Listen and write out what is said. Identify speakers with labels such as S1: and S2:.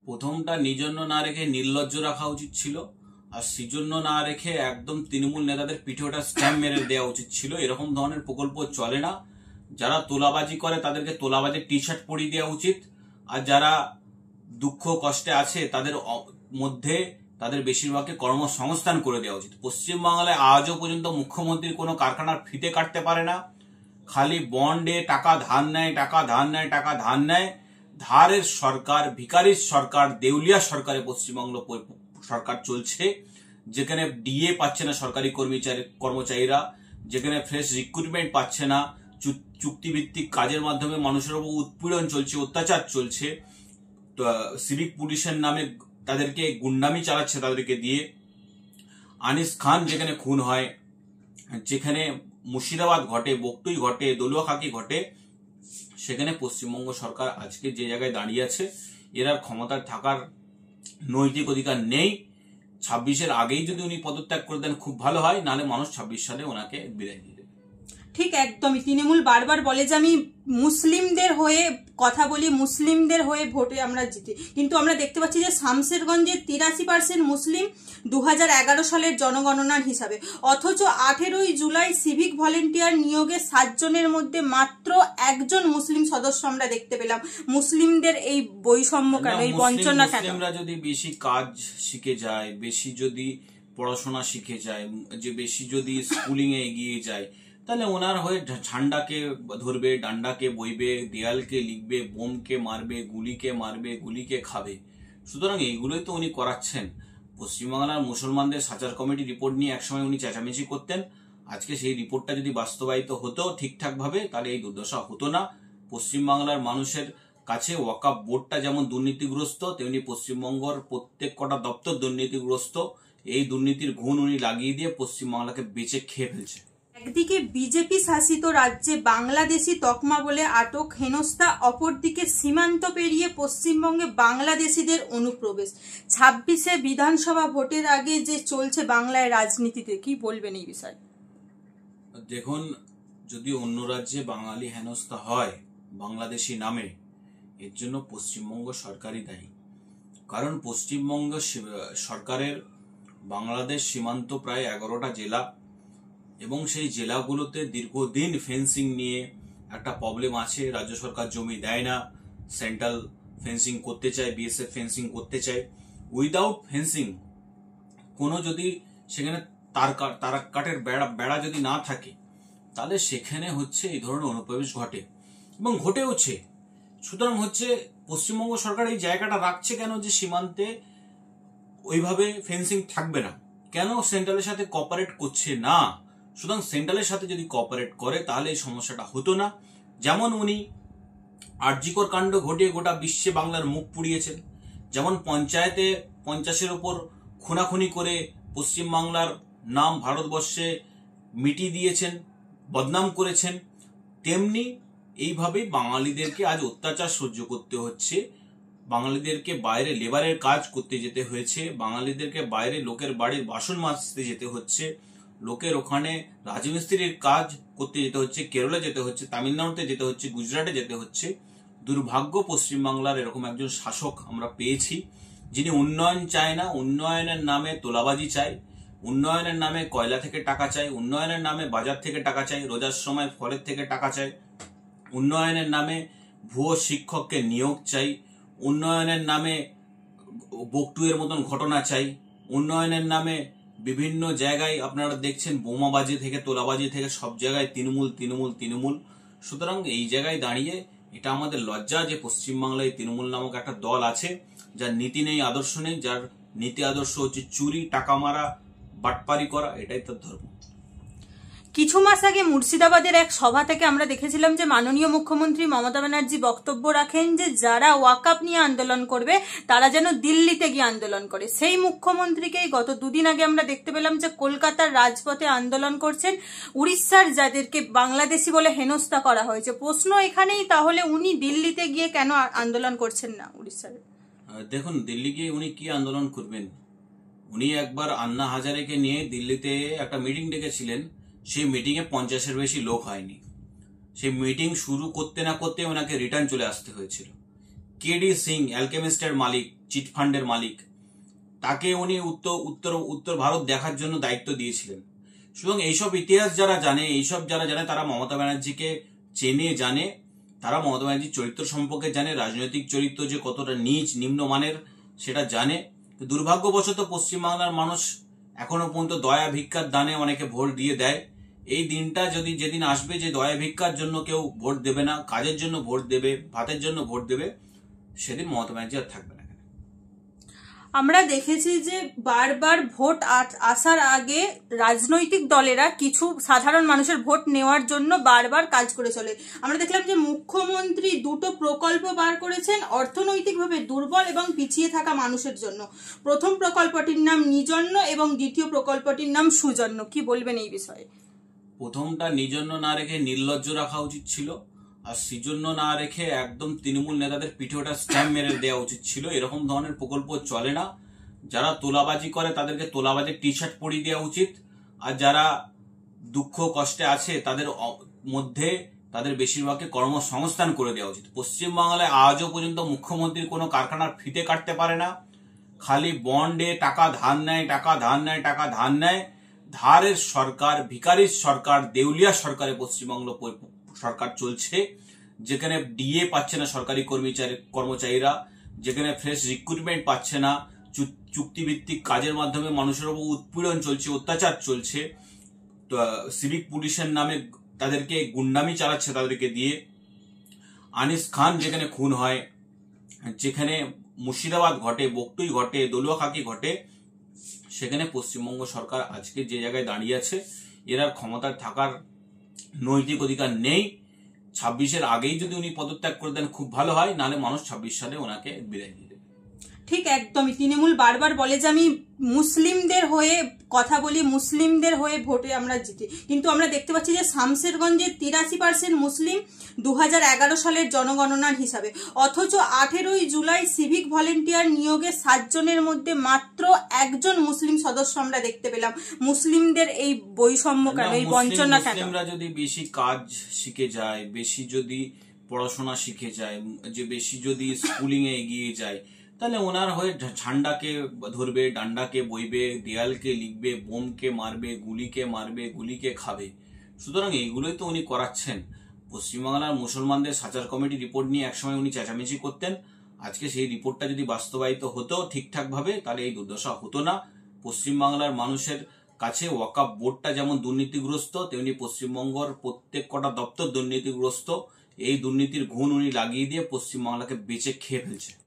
S1: প্রথমটা নিজন্য না রেখে নির্লজ্জ রাখা উচিত ছিল, আর সেজন্য না রেখে একদম তৃণমূল নেতাদের পিঠে ওটা স্ট্যাম্প মেরে দেওয়া উচিত ছিল। এরকম ধরনের প্রকল্প চলে না। যারা তোলাবাজি করে তাদেরকে তোলাবাজির টি শার্ট পরিয়ে দেওয়া উচিত, আর যারা দুঃখ কষ্টে আছে তাদের মধ্যে তাদের বেশিরভাগকে কর্মসংস্থান করে দেওয়া উচিত। পশ্চিমবাংলায় আজও পর্যন্ত মুখ্যমন্ত্রী কোনো কারখানার ফিতে কাটতে পারে না, খালি বন্ডে টাকা ধার নেয়, টাকা ধার নেয়, টাকা ধার নেয়। ধারের সরকার, ভিখারির সরকার, দেউলিয়া সরকারে পশ্চিমবঙ্গ সরকার চলছে, যেখানে ডিএ পাচ্ছে না সরকারি কর্মচারীরা, যেখানে ফ্রেশ রিক্রুটমেন্ট পাচ্ছে না, চুক্তিভিত্তিক কাজের মাধ্যমে মানুষের উপর উৎপীড়ন চলছে, অত্যাচার চলছে, সিভিক পুলিশের নামে তাদেরকে গুন্ডামি চালাচ্ছে তাদেরকে দিয়ে। আনিস খান যেখানে খুন হয়, যেখানে মুর্শিদাবাদ ঘটে, বকটুই ঘটে, দলুয়াখাকি ঘটে, সেখানে পশ্চিমবঙ্গ সরকার আজকে যে জায়গায় দাঁড়িয়ে আছে, এরা ক্ষমতায় থাকার নৈতিক অধিকার নেই। 26-এর আগেই যদি উনি পদত্যাগ করে দেন খুব ভালো হয়, নাহলে মানুষ 26 সালে ওনাকে বিদায় দিয়ে দেবে।
S2: ঠিক একদমই। তৃণমূল বারবার বলে যে আমি মুসলিমদের হয়ে কথা বলি, মুসলিমদের হয়ে ভোটে আমরা জিতি, কিন্তু আমরা দেখতে পাচ্ছি যে শামশেরগঞ্জের 83% মুসলিম 2011 সালের জনগণনার হিসাবে, অথচ 18ই জুলাই সিভিক ভলেন্টিয়ার নিয়োগে 7 জনের মধ্যে মাত্র 1 জন মুসলিম সদস্য আমরা দেখতে পেলাম। মুসলিমদের এই বৈষম্য কেন, এই বঞ্চনা কেন?
S1: মুসলিমরা যদি বেশি কাজ শিখে যায়, বেশি যদি পড়াশোনা শিখে যায়, যে বেশি যদি স্কুলিং এ এগিয়ে যায়, তাহলে ওনার হয়ে ঝান্ডাকে ধরবে, ডান্ডাকে বইবে, দেয়ালকে লিখবে, বোমকে মারবে, গুলিকে মারবে, গুলিকে খাবে। সুতরাং এইগুলোই তো উনি করাচ্ছেন। পশ্চিমবাংলার মুসলমানদের সাচার কমিটি রিপোর্ট নিয়ে একসময় উনি চেঁচামেচি করতেন, আজকে সেই রিপোর্টটা যদি বাস্তবায়িত হতো ঠিকঠাক ভাবে, তাহলে এই দুর্দশা হতো না। পশ্চিমবাংলার মানুষের কাছে ওয়াকফ বোর্ডটা যেমন দুর্নীতিগ্রস্ত, তেমনি পশ্চিমবঙ্গের প্রত্যেক কটা দপ্তর দুর্নীতিগ্রস্ত। এই দুর্নীতির গুণ উনি লাগিয়ে দিয়ে পশ্চিমবাংলাকে বেঁচে খেয়ে ফেলছে।
S2: একদিকে বিজেপি শাসিত রাজ্যে বাংলাদেশি তকমা বলে আটক, হেনস্থা, অপরদিকে সীমান্ত পেরিয়ে পশ্চিমবঙ্গে বাংলাদেশিদের অনুপ্রবেশ। 26-এ বিধানসভা ভোটের আগে যে চলছে বাংলায় রাজনীতিতে, কি বলবেন এই বিষয়ে?
S1: দেখুন, যদি অন্য রাজ্যে বাঙালি হেনস্থা হয় বাংলাদেশি নামে, এর জন্য পশ্চিমবঙ্গ সরকারই দায়ী। কারণ পশ্চিমবঙ্গ সরকারের বাংলাদেশ সীমান্ত প্রায় 11টা জেলা, এবং সেই জেলাগুলোতে দীর্ঘদিন ফেন্সিং নিয়ে একটা প্রবলেম আছে। রাজ্য সরকার জমি দেয় না, সেন্ট্রাল ফেন্সিং করতে চায়, বিএসএফ ফেন্সিং করতে চায়। উইদাউট ফেন্সিং কোনো যদি সেখানে তার কাঠের বেড়া যদি না থাকে, তাহলে সেখানে হচ্ছে এই ধরনের অনুপ্রবেশ ঘটে এবং ঘটেওছে। সুতরাং হচ্ছে পশ্চিমবঙ্গ সরকার এই জায়গাটা রাখছে কেন, যে সীমান্তে ওইভাবে ফেন্সিং থাকবে না, কেন সেন্ট্রালের সাথে কোঅপারেট করছে না। সুতরাং সেন্ট্রালের সাথে যদি কোঅপারেট করে তাহলে এই সমস্যাটা হতো না। যেমন উনি আরজিকর কাণ্ড ঘটিয়ে গোটা বিশ্বে বাংলার মুখ পুড়িয়েছেন, যেমন পঞ্চায়েতে 50-এর উপর খুনাখুনি করে পশ্চিমবাংলার নাম ভারতবর্ষে মিটিয়ে দিয়েছেন, বদনাম করেছেন, তেমনি এইভাবেই বাঙালিদেরকে আজ অত্যাচার সহ্য করতে হচ্ছে। বাঙালিদেরকে বাইরে লেবারের কাজ করতে যেতে হয়েছে, বাঙালিদেরকে বাইরে লোকের বাড়ির বাসন মাজতে যেতে হচ্ছে, লোকের ওখানে রাজমিস্ত্রির কাজ করতে যেতে হচ্ছে, কেরলে যেতে হচ্ছে, তামিলনাড়ুতে যেতে হচ্ছে, গুজরাটে যেতে হচ্ছে। দুর্ভাগ্য পশ্চিমবাংলার এরকম একজন শাসক আমরা পেয়েছি, যিনি উন্নয়ন চায় না, উন্নয়নের নামে তোলাবাজি চায়, উন্নয়নের নামে কয়লা থেকে টাকা চায়, উন্নয়নের নামে বাজার থেকে টাকা চায়, রোজার সময় ফলের থেকে টাকা চায়, উন্নয়নের নামে ভুয়ো শিক্ষককে নিয়োগ চাই, উন্নয়নের নামে বকটুয়ের মতন ঘটনা চাই, উন্নয়নের নামে বিভিন্ন জায়গায় আপনারা দেখছেন বোমাবাজি থেকে তোলাবাজি থেকে সব জায়গায় তৃণমূল তৃণমূল তৃণমূল। সুতরাং এই জায়গায় দাঁড়িয়ে এটা আমাদের লজ্জা যে পশ্চিমবাংলায় তৃণমূল নামক একটা দল আছে, যার নীতি নেই, আদর্শ নেই, যার নীতি আদর্শ হচ্ছে চুরি, টাকা মারা, বাটপারি করা, এটাই তার ধর্ম।
S2: কিছু মাস আগে মুর্শিদাবাদের এক সভা থেকে আমরা দেখেছিলাম যে মাননীয় মুখ্যমন্ত্রী মমতা ব্যানার্জি বক্তব্য রাখেন যে যারা ওয়াকফ নিয়ে আন্দোলন করবে তারা যেন দিল্লিতে গিয়ে আন্দোলন করে। সেই মুখ্যমন্ত্রীকেই গত 2 দিন আগে আমরা দেখতে পেলাম যে কলকাতার রাজপথে আন্দোলন করছেন উড়িষ্যার, যাদেরকে বাংলাদেশি বলে হেনস্থা করা হয়েছে। প্রশ্ন এখানেই, তাহলে উনি দিল্লিতে গিয়ে কেন আন্দোলন করছেন না উড়িষ্যার?
S1: দেখুন, দিল্লি গিয়ে উনি কি আন্দোলন করবেন? উনি একবার আন্না হাজারেকে নিয়ে দিল্লিতে একটা মিটিং ডেকেছিলেন, সেই মিটিং এ 50-এর বেশি লোক হয়নি। সেই মিটিং শুরু করতে না করতে ওনাকে রিটার্ন চলে আসতে হয়েছিল। কেডি সিং, অ্যালকেমিস্টের মালিক, চিটফান্ডের মালিক, তাকে উনি উত্তর ভারত দেখার জন্য দায়িত্ব দিয়েছিলেন। সুতরাং এইসব ইতিহাস যারা জানে, তারা মমতা ব্যানার্জিকে চেনে, জানে, তারা মমতা ব্যানার্জির চরিত্র সম্পর্কে জানে, রাজনৈতিক চরিত্র যে কতটা নিম্নমানের সেটা জানে। দুর্ভাগ্যবশত পশ্চিমবাংলার মানুষ এখনো পর্যন্ত দয়া ভিক্ষার দানে অনেকে ভোট দিয়ে দেয়। এই দিনটা যেদিন আসবে যে দয়া ভিক্ষার জন্য কেউ ভোট দেবে না, কাজের জন্য ভোট দেবে, ভাতের জন্য ভোট দেবে, সেদিন মমতা ব্যানার্জি আর থাকবে না।
S2: আমরা দেখেছি যে বারবার ভোট আসার আগে রাজনৈতিক দলেরা কিছু সাধারণ মানুষের ভোট নেওয়ার জন্য বারবার কাজ করে চলে। আমরা দেখলাম যে মুখ্যমন্ত্রী দুটো প্রকল্প বার করেছেন অর্থনৈতিকভাবে দুর্বল এবং পিছিয়ে থাকা মানুষের জন্য। প্রথম প্রকল্পটির নাম নিজন্য এবং দ্বিতীয় প্রকল্পটির নাম সুজন্য। কি বলবেন এই বিষয়ে?
S1: প্রথমটা নিজন্য না রেখে নির্লজ্জ রাখা উচিত ছিল, আর সেজন্য না রেখে একদম তৃণমূল নেতাদের পিঠে ওটা স্ট্যাম্প মেরে দেওয়া উচিত ছিল। এরকম ধরনের প্রকল্প চলে না। যারা তোলাবাজি করে তাদেরকে তোলাবাজির টি শার্ট পরিয়ে দেওয়া উচিত, আর যারা দুঃখ কষ্টে আছে তাদের মধ্যে তাদের বেশিরভাগকে কর্মসংস্থান করে দেওয়া উচিত। পশ্চিমবাংলায় আজও পর্যন্ত মুখ্যমন্ত্রী কোনো কারখানার ফিতে কাটতে পারে না, খালি বন্ডে টাকা ধার নেয়। ধারের সরকার, ভিখারির সরকার, দেউলিয়া সরকারে পশ্চিমবঙ্গ সরকার চলছে, যেখানে ডিএ পাচ্ছে না সরকারি কর্মচারীরা, যেখানে ফ্রেশ রিক্রুটমেন্ট পাচ্ছে না, চুক্তিভিত্তিক কাজের মাধ্যমে মানুষের উপর উৎপীড়ন চলছে, অত্যাচার চলছে, সিভিক পুলিশের নামে তাদেরকে গুন্ডামি চালাচ্ছে তাদেরকে দিয়ে। আনিস খান যেখানে খুন হয়, যেখানে মুর্শিদাবাদ ঘটে, বকটুই ঘটে, দলুয়াখাকি ঘটে, সেখানে পশ্চিমবঙ্গ সরকার আজকে যে জায়গায় দাঁড়িয়ে আছে, এরা ক্ষমতায় থাকার নৈতিক অধিকার নেই। 26-এর আগেই যদি উনি পদত্যাগ করে দেন খুব ভালো হয়, নাহলে মানুষ 26 সালে ওনাকে বিদায় দিয়ে দেবে।
S2: ঠিক একদমই। তৃণমূল বারবার বলে যে আমি মুসলিমদের হয়ে কথা বলি, মুসলিমদের হয়ে ভোটে আমরা জিতি, কিন্তু আমরা দেখতে পাচ্ছি যে শামশেরগঞ্জের 83% মুসলিম 2011 সালের জনগণনার হিসাবে, অথচ 18ই জুলাই সিভিক ভলেন্টিয়ার নিয়োগে 7 জনের মধ্যে মাত্র একজন মুসলিম সদস্য আমরা দেখতে পেলাম। মুসলিমদের এই বৈষম্য কেন, এই বঞ্চনা কেন?
S1: মুসলিমরা যদি বেশি কাজ শিখে যায়, বেশি যদি পড়াশোনা শিখে যায়, যে বেশি যদি স্কুলিং এ এগিয়ে যায়, তাহলে ওনার হয়ে ঝান্ডাকে ধরবে, ডান্ডাকে বইবে, দেয়ালকে লিখবে, বোমকে মারবে, গুলিকে খাবে। সুতরাং এইগুলোই তো উনি করাচ্ছেন। পশ্চিমবাংলার মুসলমানদের সাচার কমিটি রিপোর্ট নিয়ে একসময় উনি চেঁচামেচি করতেন। আজকে সেই রিপোর্টটা যদি বাস্তবায়িত হতো ঠিকঠাক ভাবে, তাহলে এই দুর্দশা হতো না। পশ্চিমবাংলার মানুষের কাছে ওয়াকফ বোর্ডটা যেমন দুর্নীতিগ্রস্ত, তেমনি পশ্চিমবঙ্গের প্রত্যেক কটা দপ্তর দুর্নীতিগ্রস্ত। এই দুর্নীতির ঘুণ উনি লাগিয়ে দিয়ে পশ্চিমবাংলাকে বেঁচে খেয়ে ফেলছে।